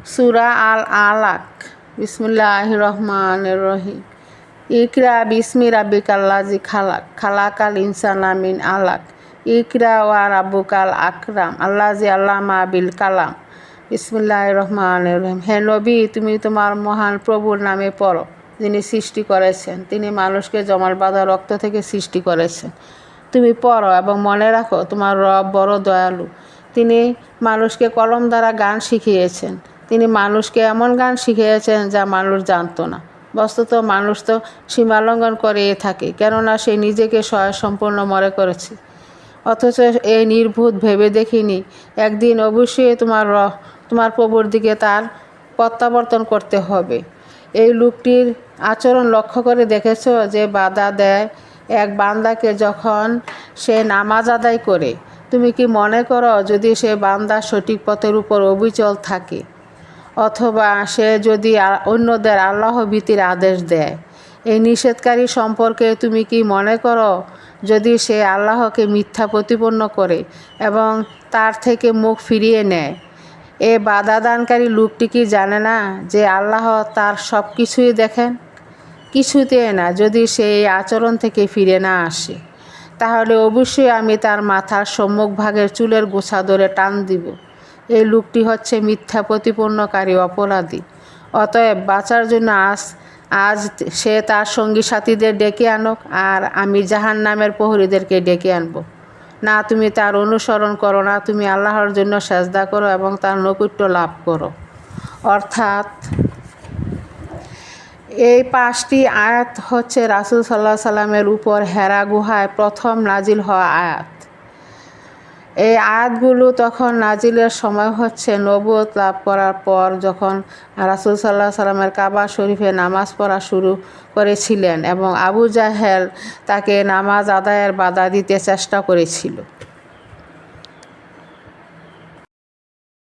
সূরা আল আলাক। বিসমিল্লাহির রহমানির রহিম। ইকরা বিসমি রাব্বিকাল্লাযী খালাক, খালাকাল ইনসানা মিন আলাক, ইকরা ওয়া রাব্বুকাল আকরাম, আল্লাযী আল্লামা বিল কালাম। বিসমিল্লাহির রহমানির রহিম। হে নবী, তুমি তোমার মহান প্রভুর নামে পড়ো, যিনি সৃষ্টি করেছেন। তিনি মানুষকে জমাট বাঁধা রক্ত থেকে সৃষ্টি করেছেন। তুমি পড়ো এবং মনে রাখো, তোমার রব বড় দয়ালু। তিনি মানুষকে কলম দ্বারা গান শিখিয়েছেন। তিনি মানুষকে এমন গান শিখিয়েছেন যা মানুষ জানতো না। বস্তুত মানুষ তো সীমালঙ্ঘন করেই থাকে, কেননা সে নিজেকে স্বয়ংসম্পূর্ণ মনে করেছে। অথচ এই নির্ভুত ভেবে দেখিনি একদিন অবশ্যই তোমার প্রভুর দিকে তার প্রত্যাবর্তন করতে হবে। এই লোকটির আচরণ লক্ষ্য করে দেখেছ যে বাধা দেয় এক বান্দাকে যখন সে নামাজ আদায় করে। তুমি কি মনে করো যদি সে বান্দা সঠিক পথের উপর অবিচল থাকে, অথবা সে যদি অন্যদের আল্লাহ ভীতির আদেশ দেয়? এই নিষেধকারী সম্পর্কে তুমি কি মনে করো যদি সে আল্লাহকে মিথ্যা প্রতিপন্ন করে এবং তার থেকে মুখ ফিরিয়ে নেয়? এ বাধাদানকারী লোকটি কি জানে না যে আল্লাহ তার সব কিছুই দেখেন? কিছুতে না। যদি সে এই আচরণ থেকে ফিরে না আসে, তাহলে অবশ্যই আমি তার মাথার সম্মুখভাগের চুলের গোছা ধরে টান দিব। এই লোকটি হচ্ছে মিথ্যা প্রতিপন্নকারী অপরাধী। অতএব বাঁচার জন্য আজ সে তার সঙ্গী সাথীদের ডেকে আনুক, আর আমি জাহান্নামের প্রহরীদেরকে ডেকে আনব। না তুমি তার অনুসরণ করো, না তুমি আল্লাহর জন্য সেজদা করো এবং তার নৈকট্য লাভ করো। অর্থাৎ এই 5টি আয়াত হচ্ছে রাসূল সাল্লাল্লাহু আলাইহি সাল্লামের উপর হেরা গুহায় প্রথম নাজিল হওয়া আয়াত। এই আয়াতগুলো তখন নাজিলের সময় হচ্ছে নবুয়ত লাভ করার পর, যখন রাসূল সাল্লাল্লাহু আলাইহি সাল্লামের কাবা শরীফে নামাজ পড়া শুরু করেছিলেন এবং আবু জাহেল তাকে নামাজ আদায়ের বাধা দিতে চেষ্টা করেছিল।